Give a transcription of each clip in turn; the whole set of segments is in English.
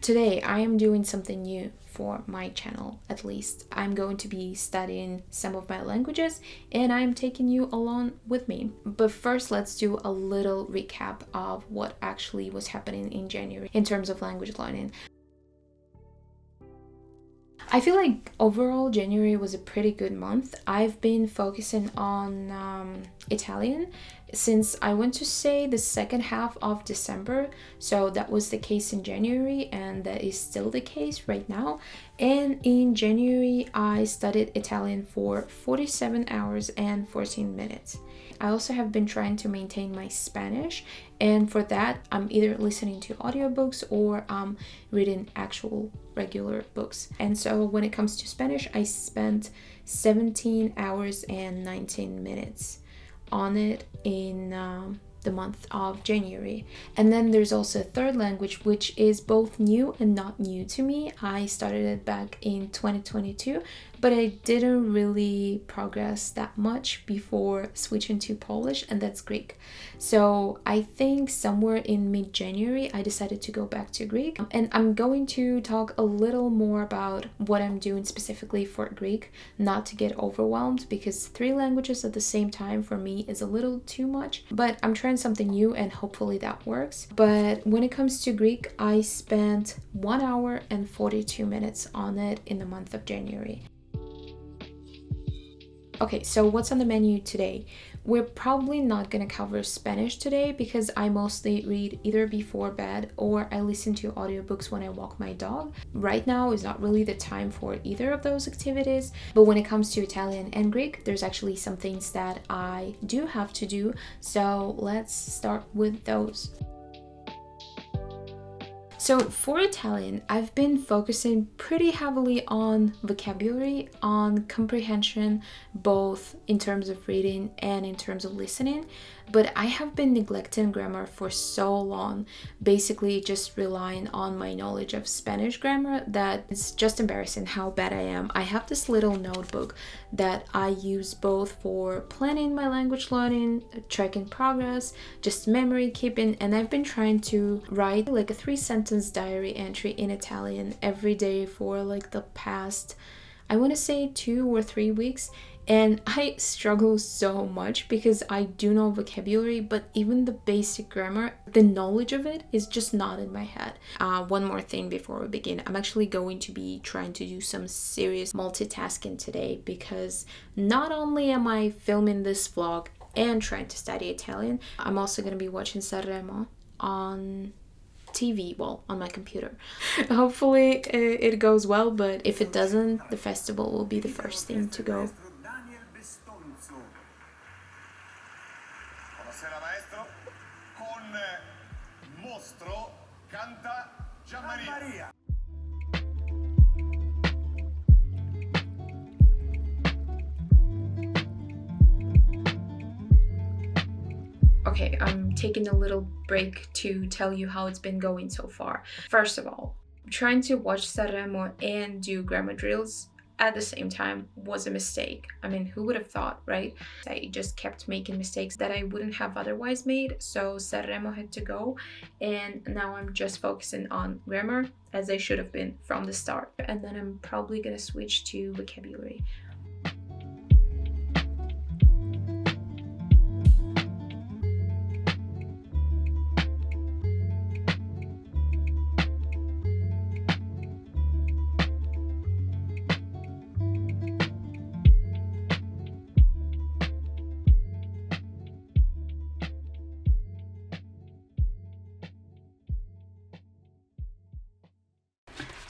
today I am doing something new for my channel. At least I'm going to be studying some of my languages and I'm taking you along with me. But first, let's do a little recap of what actually was happening in January in terms of language learning. I feel like overall January was a pretty good month. I've been focusing on Italian since I went to say the second half of December, so that was the case in January and that is still the case right now. And in January I studied Italian for 47 hours and 14 minutes. I also have been trying to maintain my Spanish, and for that I'm either listening to audiobooks or reading actual regular books. And so when it comes to Spanish, I spent 17 hours and 19 minutes on it in the month of January. And then there's also a third language which is both new and not new to me. I started it back in 2022, but I didn't really progress that much before switching to Polish, and that's Greek. So I think somewhere in mid-January I decided to go back to Greek, and I'm going to talk a little more about what I'm doing specifically for Greek, not to get overwhelmed, because 3 languages at the same time for me is a little too much, but I'm trying something new and hopefully that works. But when it comes to Greek, I spent 1 hour and 42 minutes on it in the month of January. Okay, so what's on the menu today? We're probably not going to cover Spanish today because I mostly read either before bed or I listen to audiobooks when I walk my dog. Right now is not really the time for either of those activities, but when it comes to Italian and Greek, there's actually some things that I do have to do, so let's start with those. So for Italian, I've been focusing pretty heavily on vocabulary, on comprehension, both in terms of reading and in terms of listening. But I have been neglecting grammar for so long, basically just relying on my knowledge of Spanish grammar, that it's just embarrassing how bad I am. I have this little notebook that I use both for planning my language learning, tracking progress, just memory keeping, and I've been trying to write like a 3-sentence diary entry in Italian every day for like the past, I want to say 2 or 3 weeks. And I struggle so much because I do know vocabulary, but even the basic grammar, the knowledge of it is just not in my head. One more thing before we begin. I'm actually going to be trying to do some serious multitasking today because not only am I filming this vlog and trying to study Italian, I'm also going to be watching Sanremo on TV, well, on my computer. Hopefully it goes well, but if it doesn't, the festival will be the first thing to go. Buonasera maestro, con mostro canta Gianmaria. Okay, I'm taking a little break to tell you how it's been going so far. First of all, trying to watch Sanremo and do grammar drills at the same time was a mistake. I mean, who would have thought, right? I just kept making mistakes that I wouldn't have otherwise made, so Sanremo had to go, and now I'm just focusing on grammar, as I should have been from the start. And then I'm probably gonna switch to vocabulary.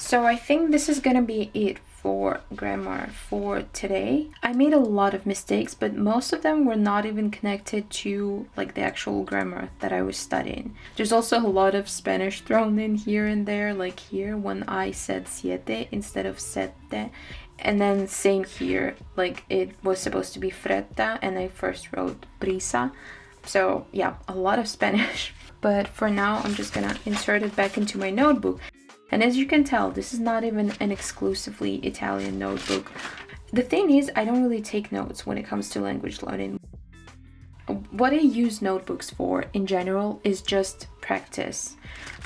So I think this is gonna be it for grammar for today. I made a lot of mistakes, but most of them were not even connected to like the actual grammar that I was studying. There's also a lot of Spanish thrown in here and there, like here when I said siete instead of sette. And then same here, like it was supposed to be fretta and I first wrote prisa. So yeah, a lot of Spanish. But for now, I'm just gonna insert it back into my notebook. And as you can tell, this is not even an exclusively Italian notebook. The thing is, I don't really take notes when it comes to language learning. What I use notebooks for in general is just practice.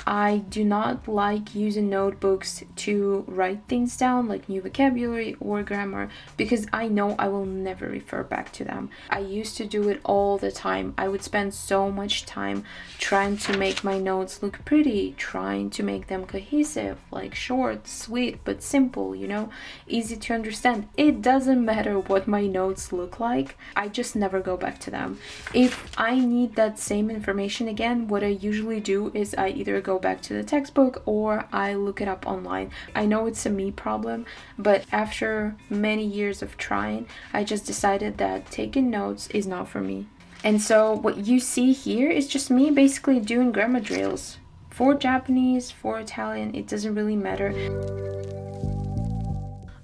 I do not like using notebooks to write things down, like new vocabulary or grammar, because I know I will never refer back to them. I used to do it all the time. I would spend so much time trying to make my notes look pretty, trying to make them cohesive, like short, sweet, but simple, easy to understand. It doesn't matter what my notes look like, I just never go back to them. If I need that same information again, what I usually do is I either go back to the textbook or I look it up online. I know it's a me problem, but after many years of trying, I just decided that taking notes is not for me. And so what you see here is just me basically doing grammar drills. For Japanese, for Italian, it doesn't really matter.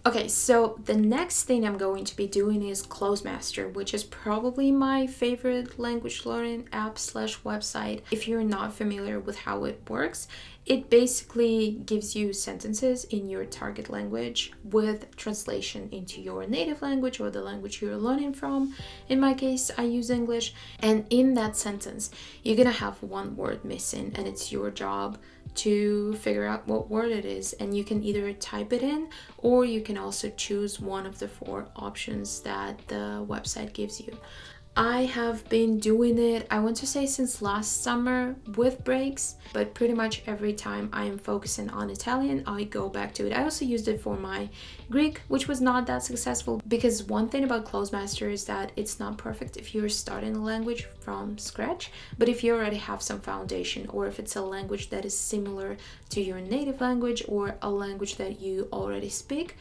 Okay, so the next thing I'm going to be doing is Clozemaster, which is probably my favorite language learning app / website. If you're not familiar with how it works, it basically gives you sentences in your target language with translation into your native language or the language you're learning from. In my case, I use English. And in that sentence, you're gonna have one word missing, and it's your job to figure out what word it is. And you can either type it in, or you can also choose one of the 4 options that the website gives you. I have been doing it, I want to say since last summer with breaks, but pretty much every time I am focusing on Italian, I go back to it. I also used it for my Greek, which was not that successful, because one thing about Clozemaster is that it's not perfect if you're starting a language from scratch, but if you already have some foundation, or if it's a language that is similar to your native language or a language that you already speak,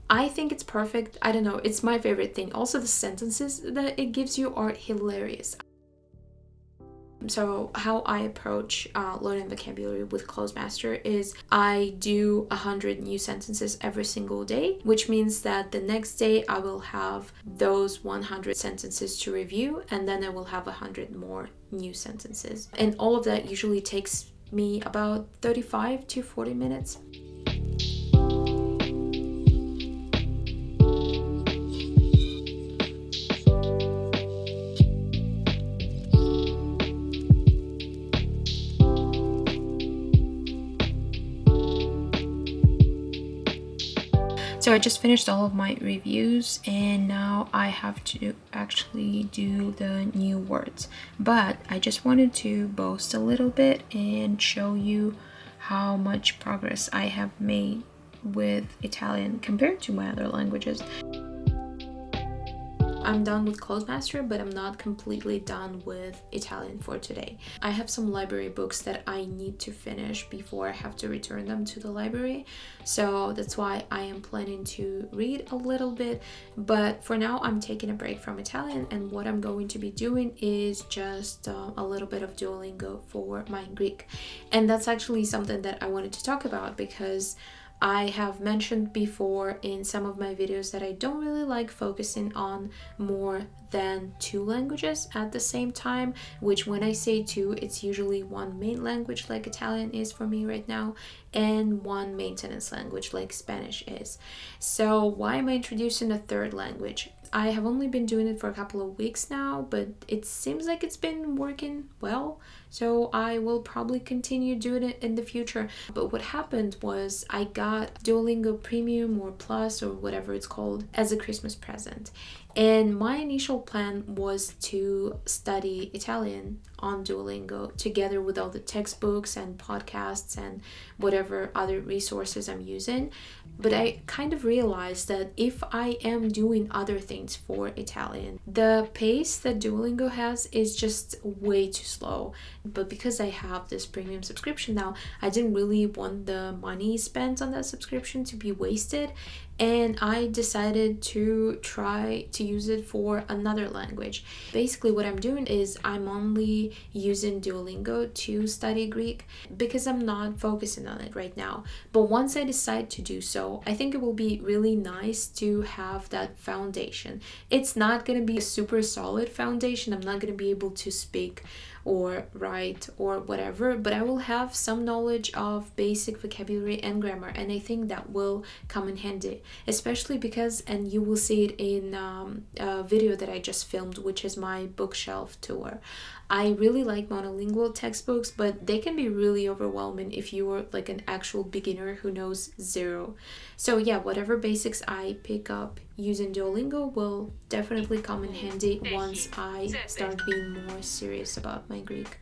I think it's perfect. I don't know, it's my favorite thing. Also, the sentences that it gives you are hilarious. So how I approach learning vocabulary with Clozemaster is I do 100 new sentences every single day, which means that the next day I will have those 100 sentences to review, and then I will have 100 more new sentences. And all of that usually takes me about 35 to 40 minutes. So I just finished all of my reviews, and now I have to actually do the new words. But I just wanted to boast a little bit and show you how much progress I have made with Italian compared to my other languages. I'm done with Clozemaster, but I'm not completely done with Italian for today. I have some library books that I need to finish before I have to return them to the library. So that's why I am planning to read a little bit. But for now, I'm taking a break from Italian, and what I'm going to be doing is just a little bit of Duolingo for my Greek. And that's actually something that I wanted to talk about, because I have mentioned before in some of my videos that I don't really like focusing on more than 2 languages at the same time, which when I say 2, it's usually one main language like Italian is for me right now, and one maintenance language like Spanish is. So why am I introducing a 3rd language? I have only been doing it for a couple of weeks now, but it seems like it's been working well, so I will probably continue doing it in the future. But what happened was I got Duolingo Premium or Plus or whatever it's called as a Christmas present. And my initial plan was to study Italian on Duolingo together with all the textbooks and podcasts and whatever other resources I'm using. But I kind of realized that if I am doing other things for Italian, the pace that Duolingo has is just way too slow. But because I have this premium subscription now, I didn't really want the money spent on that subscription to be wasted. And I decided to try to use it for another language. Basically what I'm doing is I'm only using Duolingo to study Greek because I'm not focusing on it right now. But once I decide to do so, I think it will be really nice to have that foundation. It's not going to be a super solid foundation. I'm not going to be able to speak or write or whatever, but I will have some knowledge of basic vocabulary and grammar, and I think that will come in handy. especially because, and you will see it in a video that I just filmed, which is my bookshelf tour. I really like monolingual textbooks, but they can be really overwhelming if you are like an actual beginner who knows zero. So yeah, whatever basics I pick up using Duolingo will definitely come in handy once I start being more serious about my Greek.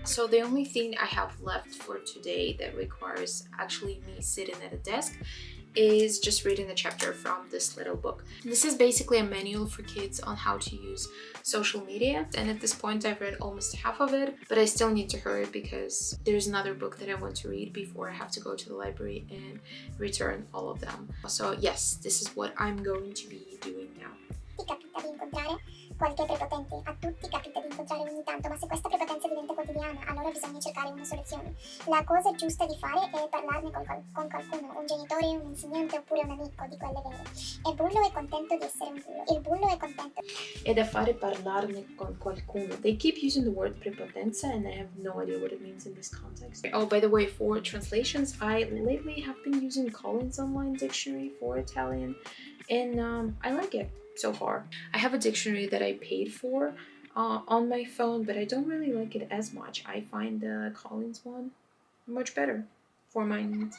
So the only thing I have left for today that requires actually me sitting at a desk is just reading a chapter from this little book. This is basically a manual for kids on how to use social media, and at this point I've read almost half of it, but I still need to hurry because there's another book that I want to read before I have to go to the library and return all of them. So yes, this is what I'm going to be doing now. Qualche prepotente, a tutti capita di incontrare ogni tanto, ma se questa prepotenza diventa quotidiana, allora bisogna cercare una soluzione. La cosa giusta di fare è parlarne con qualcuno, un genitore, un insegnante oppure un amico di quelle vere. E Bullo è contento di essere un bullo. Il bullo è contento. È da fare parlarne con qualcuno. They keep using the word prepotenza and I have no idea what it means in this context. Oh, by the way, for translations, I lately have been using Collins Online Dictionary for Italian, and I like it so far. I have a dictionary that I paid for on my phone, but I don't really like it as much. I find the Collins one much better for my needs.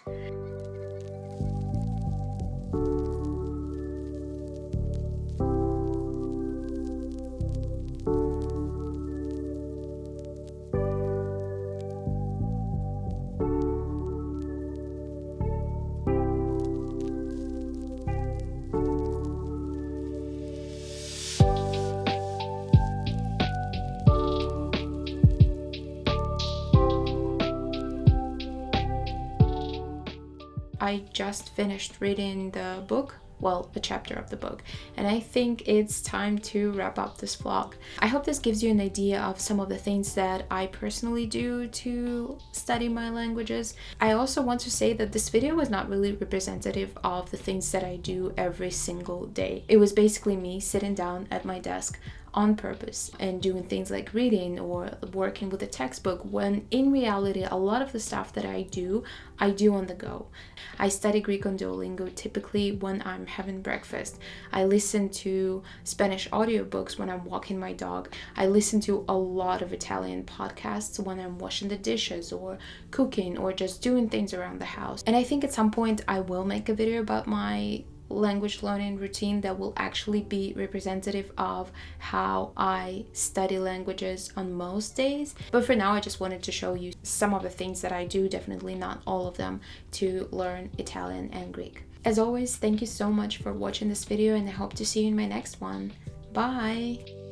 I just finished reading the book, well, a chapter of the book, and I think it's time to wrap up this vlog. I hope this gives you an idea of some of the things that I personally do to study my languages. I also want to say that this video was not really representative of the things that I do every single day. It was basically me sitting down at my desk on purpose and doing things like reading or working with a textbook, when in reality a lot of the stuff that I do on the go. I study Greek on Duolingo typically when I'm having breakfast. I listen to Spanish audiobooks when I'm walking my dog. I listen to a lot of Italian podcasts when I'm washing the dishes or cooking or just doing things around the house. And I think at some point I will make a video about my language learning routine that will actually be representative of how I study languages on most days. But for now, I just wanted to show you some of the things that I do, definitely not all of them, to learn Italian and Greek. As always, thank you so much for watching this video, and I hope to see you in my next one. Bye!